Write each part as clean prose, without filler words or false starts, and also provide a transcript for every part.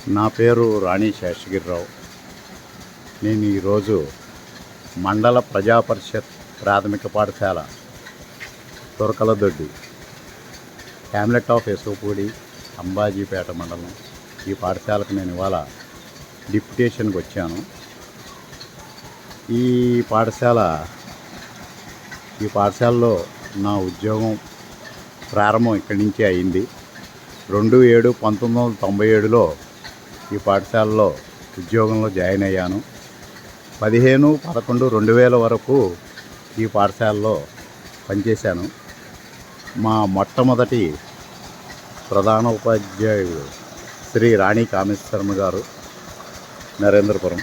నా పేరు రాణి శేషగిరిరావు. నేను ఈరోజు మండల ప్రజాపరిషత్ ప్రాథమిక పాఠశాల తురకలదొడ్డి, హ్యామ్లెట్ ఆఫ్ యశోపూడి, అంబాజీపేట మండలం. ఈ పాఠశాలకు నేను ఇవాళ డిప్యుటేషన్కి వచ్చాను. ఈ పాఠశాలలో నా ఉద్యోగం ప్రారంభం ఇక్కడి నుంచే అయింది. 2/7/1997లో ఈ పాఠశాలలో ఉద్యోగంలో జాయిన్ అయ్యాను. 15/11/2000 వరకు ఈ పాఠశాలలో పనిచేశాను. మా మొట్టమొదటి ప్రధాన ఉపాధ్యాయుడు శ్రీ రాణి కామేశ్వరమ్మ గారు, నరేంద్రపురం.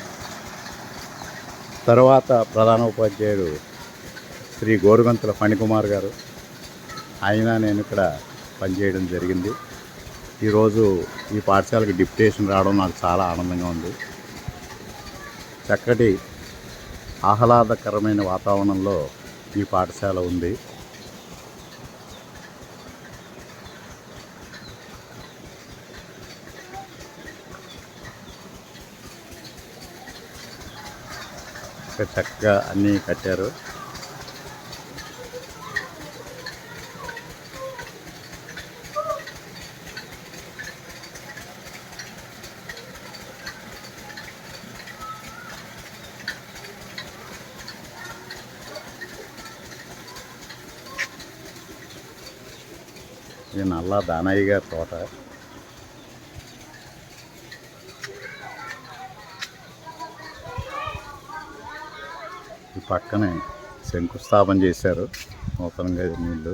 తర్వాత ప్రధాన ఉపాధ్యాయుడు శ్రీ గోరుగంతుల ఫణికుమార్ గారు, నేను ఇక్కడ పనిచేయడం జరిగింది. ఈరోజు ఈ పాఠశాలకు డిప్యుటేషన్ రావడం నాకు చాలా ఆనందంగా ఉంది. చక్కటి ఆహ్లాదకరమైన వాతావరణంలో ఈ పాఠశాల ఉంది. ఇక్కడ చక్కగా అన్నీ కట్టారు. ఇది నల్లా దానయ్య గారి తోట. ఈ పక్కనే శంకుస్థాపన చేశారు నూతనంగా నీళ్ళు.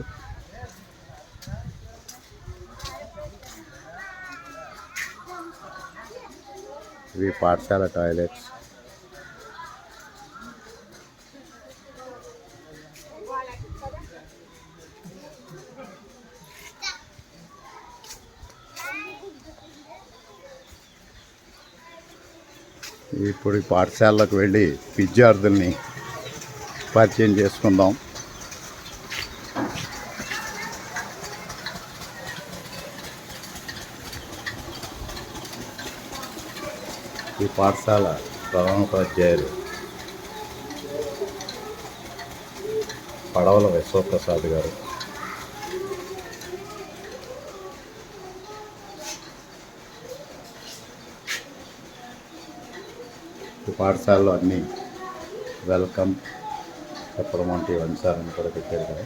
ఇవి పాఠశాల టాయిలెట్స్. ఇప్పుడు ఈ పాఠశాలకు వెళ్ళి విద్యార్థుల్ని పరిచయం చేసుకుందాం. ఈ పాఠశాల ప్రధానోపాధ్యాయులు పడవల విశ్వప్రసాద్ గారు. ఈ పాఠశాలలో అన్నీ వెల్కమ్ చెప్పడం వంటి అంశాలను కూడా పెట్టారు కదా.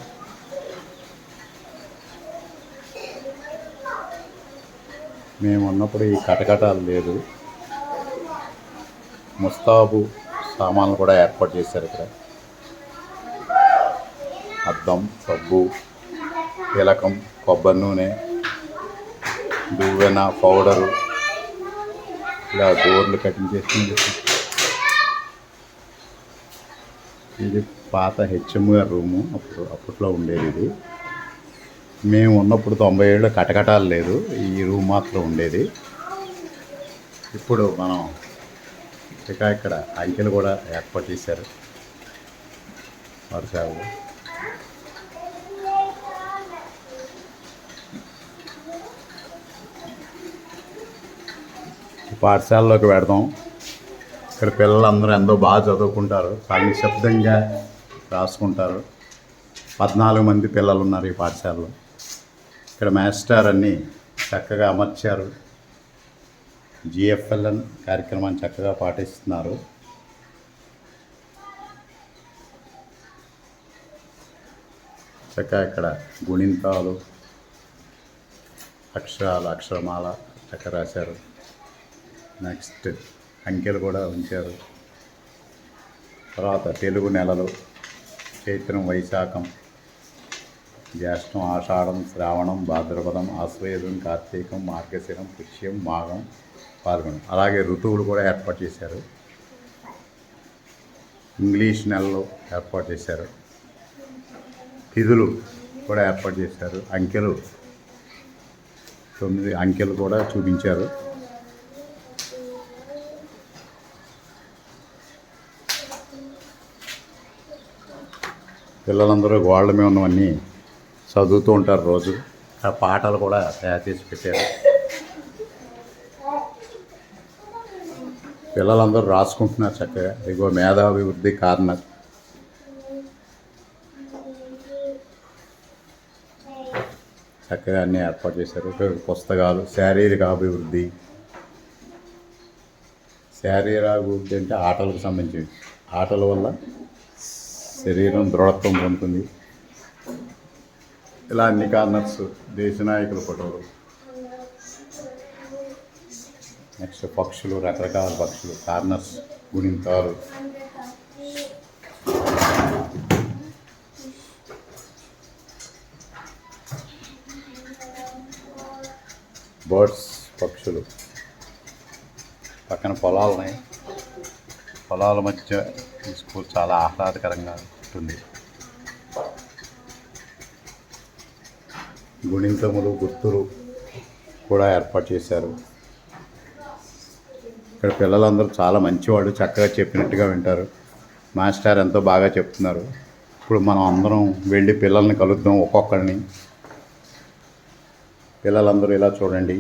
మేము ఉన్నప్పుడు ఈ కటకటాలు లేదు. ముస్తాబు సామాన్లు కూడా ఏర్పాటు చేశారు ఇక్కడ. అద్దం, సబ్బు, తిలకం, కొబ్బరి నూనె, దువ్వెన, పౌడరు, ఇలా డోర్లు కటింగ్ చేసింది. ఇది పాత హెచ్ఎంఆర్ రూము. అప్పట్లో ఉండేది ఇది. మేము ఉన్నప్పుడు 97లో కటకటాలు లేదు, ఈ రూమ్ మాత్రం ఉండేది. ఇప్పుడు మనం ఇక్కడ అంకెలు కూడా ఏర్పాటు చేశారు పాఠశాలలో. పాఠశాలలోకి పెడదాం. ఇక్కడ పిల్లలందరూ ఎంతో బాగా చదువుకుంటారు, చాలా నిశ్శబ్దంగా రాసుకుంటారు. 14 మంది పిల్లలు ఉన్నారు ఈ పాఠశాలలో. ఇక్కడ మాస్టర్ అన్నీ చక్కగా అమర్చారు. జిఎఫ్ఎల్ఎన్ కార్యక్రమాన్ని చక్కగా పాటిస్తున్నారు. చక్కగా ఇక్కడ గుణింతాలు, అక్షరాలు, అక్షరమాల చక్కగా రాశారు. నెక్స్ట్ అంకెలు కూడా ఉంచారు. తర్వాత తెలుగు నెలలు: చైత్రం, వైశాఖం, జ్యేష్టం, ఆషాఢం, శ్రావణం, భాద్రపదం, ఆశ్వయుజం, కార్తీకం, మార్గశిరం, పుష్యం, మాఘం, పాల్గొనం. అలాగే ఋతువులు కూడా ఏర్పాటు చేశారు. ఇంగ్లీష్ నెలలు ఏర్పాటు చేశారు. తిథులు కూడా ఏర్పాటు చేశారు. అంకెలు 9 అంకెలు కూడా చూపించారు. పిల్లలందరూ గోళ్ళ మీద ఉన్నవన్నీ చదువుతూ ఉంటారు రోజు. ఆ పాటలు కూడా తయారు చేసి పెట్టారు. పిల్లలందరూ రాసుకుంటున్నారు చక్కగా. ఇగో మేధాభివృద్ధి కార్నర్. చక్కగా అన్నీ ఏర్పాటు చేశారు. పుస్తకాలు, శారీరక అభివృద్ధి. శారీరకాభివృద్ధి అంటే ఆటలకు సంబంధించి, ఆటల వల్ల శరీరం దృఢత్వం పొందుతుంది. ఇలా అన్ని కార్నర్స్, దేశ నాయకుల ఫోటోలు, నెక్స్ట్ పక్షులు, రకరకాల పక్షులు, కార్నర్స్, గుణింతాలు, బర్డ్స్, పక్షులు. పక్కన పొలాలు ఉన్నాయి. పొలాల మధ్య ఈ స్కూల్ చాలా ఆహ్లాదకరంగా ఉంటుంది. గుణింతములు, గుర్తులు కూడా ఏర్పాటు చేశారు. ఇక్కడ పిల్లలందరూ చాలా మంచివాళ్ళు, చక్కగా చెప్పినట్టుగా వింటారు. మాస్టర్ ఎంతో బాగా చెప్తున్నారు. ఇప్పుడు మనం అందరం వెళ్ళి పిల్లల్ని కలుద్దాం ఒక్కొక్కరిని. పిల్లలందరూ ఇలా చూడండి.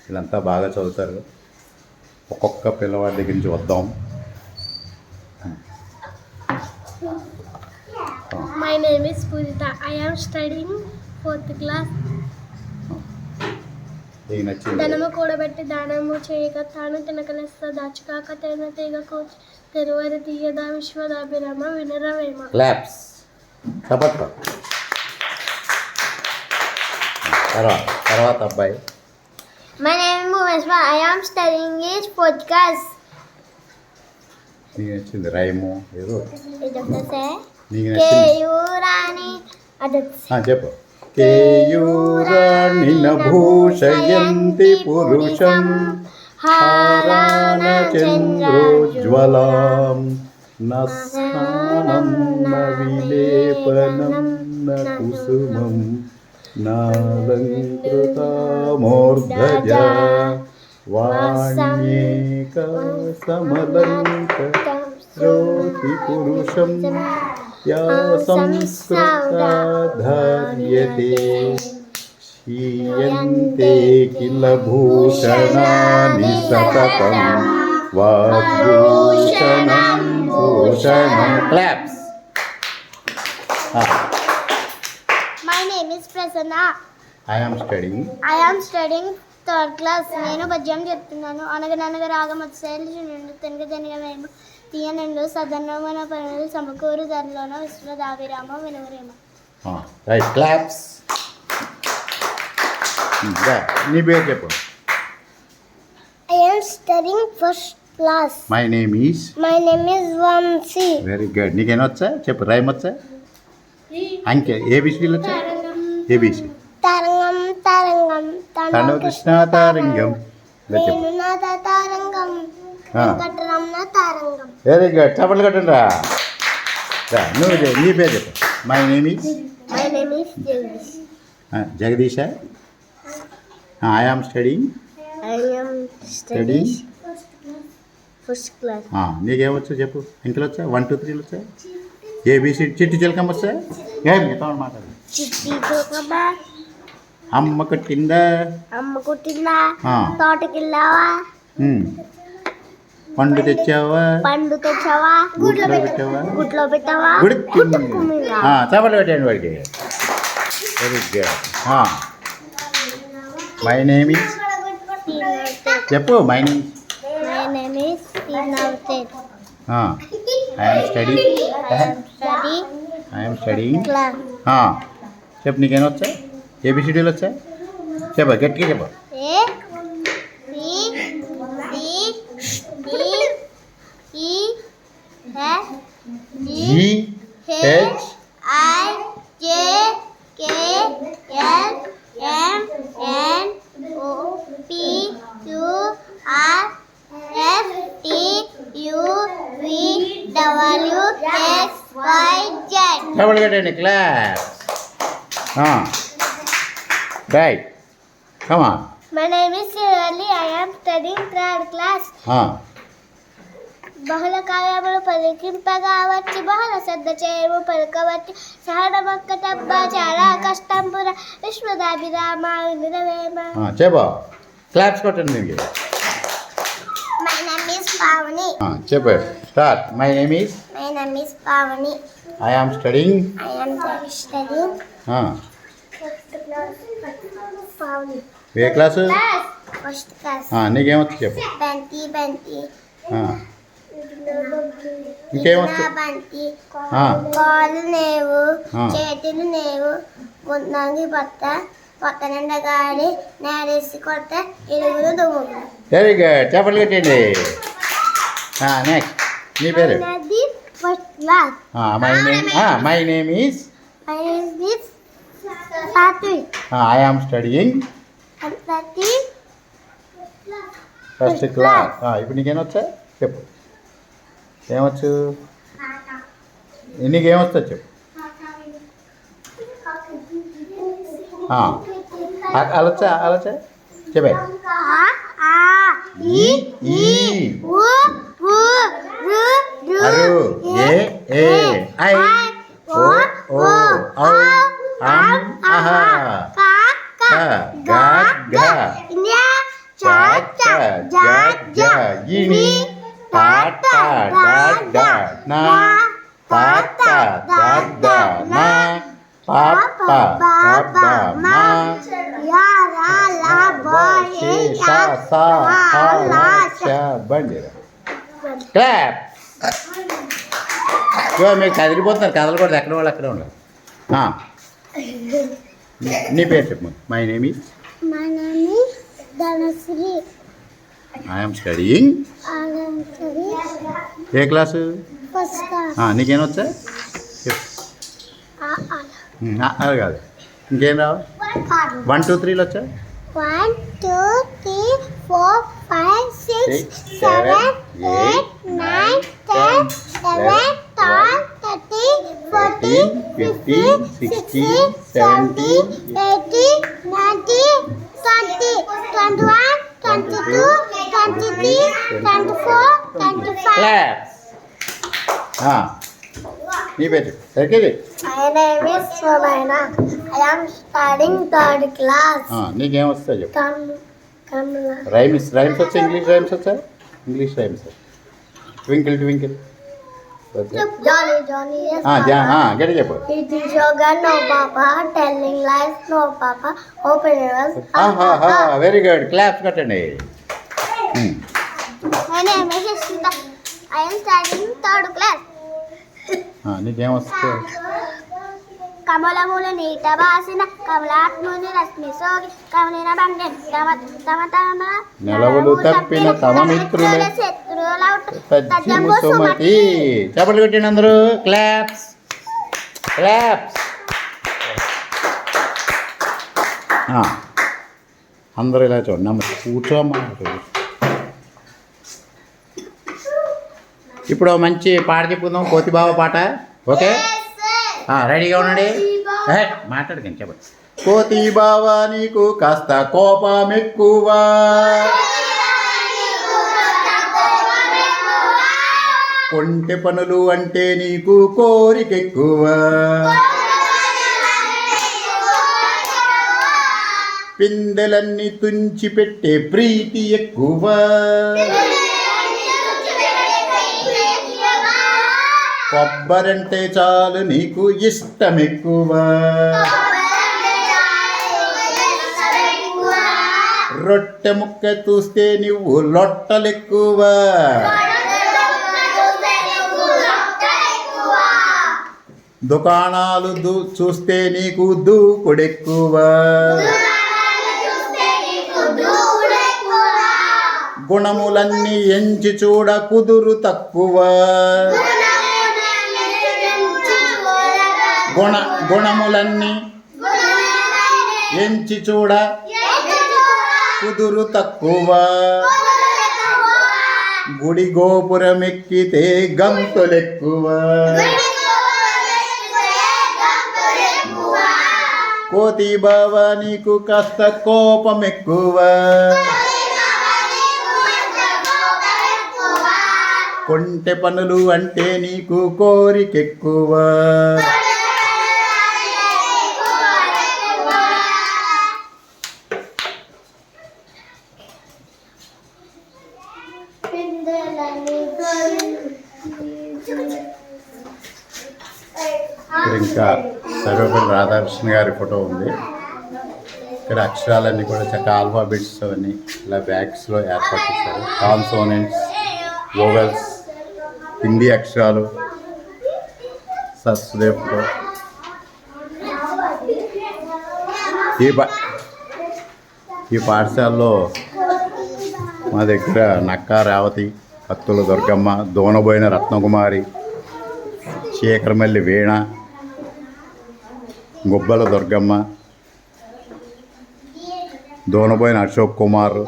వీళ్ళంతా బాగా చదువుతారు. ఒక్కొక్క పిల్లవాడి దగ్గర నుంచి వద్దాం. My name is Pujita. I am studying 4th class. నీకు నచ్చింది? ధనము కూడబెట్టి దానము చేయక తాను తినకలేస్తా దాచుకాక తేన తీగ కూర్చు తెరువరి తీయదా విశ్వదాభిరామ వినరవేమ. క్లాప్స్. చప్పట్లు. తర్వాత అబ్బాయి. My name is Muvesma. I am studying in 4th class. నీకు నచ్చింది రైము ఏదో ఇదొకటే నీకు నచ్చింది కేయూరాణి అదొకటే చెప్పు. కేయూరాణి భూషయంతి పురుషం హారాన చంద్రోజ్వలాం న స్నానం న విలేపనం న కుసుమం నాలంకృతామూర్ధజ వాణ్యేక సమలంకరోతి పురుషం యా సంస్కృతాధార్యతే క్షీయంతే కిల భూషణాని సతతం వాగ్భూషణం భూషణం. Claps. My name is Prasanna. I am studying 3rd class. నేను పద్యం చెప్తున్నాను. అనగననగ రాగమత్సైలు నుండి తెనగ తెనగ వేమ తీయనండు సదనమైన పనులు సమకూరు ధరలోన విశ్వదాభిరామ వినవరేమ. రైట్. క్లాప్స్. నీ పేరు చెప్పు. I am studying 1st class. My name is Vansi. Very good. నీకేమొచ్చా చెప్పు. రైమ్ వచ్చా? అంకే ఏబిసిడీలు వచ్చా? ఏబిసి తరంగం తరంగం తండవ కృష్ణ తారంగం. ఇలా చెప్పు. వేణునాథ తారంగం వెంకటరమణ తారంగం. Very good. చప్పట్లు కట్టండి రా. నువ్వు నీ పేరు చెప్పు. My name is My name is Jagdish. Jagdish. I am studying I am studying 1st class. నీకేమొచ్చా చెప్పు. ఇంకలు వచ్చా? 1 2 3 వచ్చా? ఏబిసి చిట్టి చిలకమ్మ వచ్చా? ఏం మిగతా మాట్లాడు. చిట్టి చిలకమ్మ అమ్మ కొట్టిందా? అమ్మ కొట్టిందా? ఆ. తోటకెళ్ళావా? పండు తెచ్చావా? పండు తెచ్చావా? గుడ్లో పెట్టావా? గుడ్లో పెట్టావా? గుడికిందా? చప్పట్లు పెట్టండి వాడికి. Very good. My name is చెప్పు. My name My name is Navted. I'm studying I am studying class. చెప్పు. నీకేం వచ్చా? ఏబిసిడీలు వచ్చా? చెప్పా గట్టిగా చెప్పు. A B C D E F G GH I J K L M N O P Q R S T U V W X Y Z. చప్పట్లు కట్టండి. Class. Right. Comma. My name is Shirley. I am studying 3rd class. బహుళ కాయములు పలికింపగా వచ్చి బహుళ శ్రద్ధ చేయము పలుకవచ్చి సహన మొక్క తప్ప చాలా కష్టంపుర విశ్వదాభిరామ వినురవేమ. చెప్పు, క్లాప్స్ కొట్టండి దీనికి. My name is Pavani. చెప్పు, start. My name is My name is Pavani. I am studying. I am studying Pavani. ఏ క్లాసు? First class. నీకేమొచ్చు చెప్పు. బంతి బంతి ఇంకేమొచ్చు? బంతి కాళ్ళు లేవు, చేతులు లేవు, గుండంగి పట్ట పక్క నిండా గాడి నేరేసి కొట్ట ఇరుగులు దుమ్ములు. వెరీ గుడ్, చెప్పలు కట్టండి. నెక్స్ట్ నీ పేరు? First class. My name is My name is Satvik. I am studying I'm studying first class. ఇప్పుడు నీకేమొచ్చా చెప్పు. ఏమొచ్చు? నీకేమొస్తా చెప్పు. అలొచ్చా అలొచ్చా చెప్పే. అరు ఏ ఏ ఐ ఓ ఓ ఔ అం అహ క గ గ చ చ జ జ ఇని ట ట డ డ న త త ద ద న ప ప ద ద మ షే ష స హ ల చ బండి. క్లాప్. మీరు కదిలిపోతున్నారు, కదలకూడదు, ఎక్కడ వాళ్ళు అక్కడే ఉండాలి. నీ పేరు చెప్పు. My name is My name is Dhanasri. I am studying. I am studying ఏ క్లాసు? first class. నీకేమొచ్చా చెప్పు. అది కాదు, ఇంకేం రావు? 1 2 3 వచ్చా? 1 2 3 4 5 6 7 8 9 10 11 12 13 14 15 16 17 18 19 20 21 22 23 24 25. క్లాస్. నీ పేరు చెప్పు. ఎక్కడి? My name is Sonaina. I am studying third class. నీకేమొస్తా చెప్పు. Kamla. రైమ్స్ వచ్చా? ఇంగ్లీష్ రైమ్స్ వచ్చా? English rhymes. Twinkle twinkle. Johnny, Johnny, yes. గట్టి చెప్పు. It is yoga, no papa. Telling lies, no papa. Open yours. Very good, claps కట్టండి. My name is Yashita. I am studying third class. నీకేమొస్తా? కమలములు నీట బాసిన కమలాత్ముని రశ్మి సోగి కమలిన బండి నెలవులు తప్పిన తమ మిత్రుల తజ్జము సుమతి. చెప్పలు కొట్టండి అందరూ. Claps claps. అందరూ ఇలా చూడండి. కూర్చోమ్మా. ఇప్పుడు మంచి పాట చెప్పుకుందాం, కోతిబావ పాట. ఓకే, రెడీగా ఉండండి. మాట్లాడకండి, చెప్పండి. కోతి బావా నీకు కాస్త కోపం ఎక్కువ, కొంటె పనులు అంటే నీకు కోరికెక్కువ, పిందెలన్నీ తుంచి పెట్టే ప్రీతి ఎక్కువ, కొబ్బరంటే చాలు నీకు ఇష్టం ఎక్కువ, రొట్టె ముక్క చూస్తే నువ్వు లొట్టలెక్కువ, దుకాణాలు చూస్తే నీకు దూకుడెక్కువ, గుణములన్నీ ఎంచి చూడ కుదురు తక్కువ, గుణములన్నీ ఎంచి చూడ కుదురు తక్కువ, గుడి గోపురం ఎక్కితే గంతులెక్కువ, కోతి బావా నీకు కాస్త కోపం ఎక్కువ, కొంటె పనులు అంటే నీకు కోరికెక్కువ, ఇంకా సర్వేపల్లి రాధాకృష్ణ గారి ఫోటో ఉంది. ఇక్కడ అక్షరాలన్నీ కూడా చక్కగా ఆల్ఫాబెట్స్ అవన్నీ ఇలా బ్యాగ్స్లో ఏర్పాటు చేశారు. కాన్సోనెంట్స్, వోవెల్స్, హిందీ అక్షరాలు, సస్దేవ్ ఫోటో. ఈ పాఠశాలలో మా దగ్గర నక్కా రేవతి, కత్తుల దుర్గమ్మ, దోనబోయిన రత్నకుమారి, శేఖరమల్లి వీణ, గుబ్బల దుర్గమ్మ, దోనబోయిన అశోక్ కుమార్,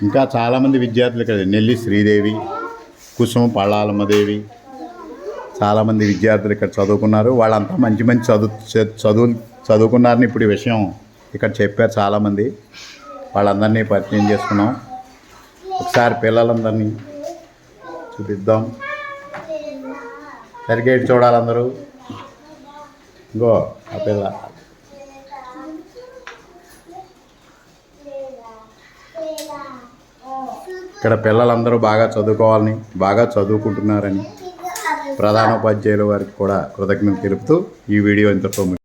ఇంకా చాలామంది విద్యార్థులు ఇక్కడ నెల్లి శ్రీదేవి, కుసుమ పళ్ళాలమ్మదేవి, చాలామంది విద్యార్థులు ఇక్కడ చదువుకున్నారు. వాళ్ళంతా మంచి మంచి చదువుకున్నారని ఇప్పుడు ఈ విషయం ఇక్కడ చెప్పారు చాలామంది. వాళ్ళందరినీ పరిచయం చేసుకున్నాం. ఒకసారి పిల్లలందరినీ చూపిద్దాం. సరిగ్గా ఇటు చూడాలి అందరూ. ఇంకో ఆ పిల్ల ఇక్కడ పిల్లలందరూ బాగా చదువుకోవాలని, బాగా చదువుకుంటున్నారని ప్రధానోపాధ్యాయుల వారికి కూడా కృతజ్ఞతలు తెలుపుతూ ఈ వీడియో ఇంతతో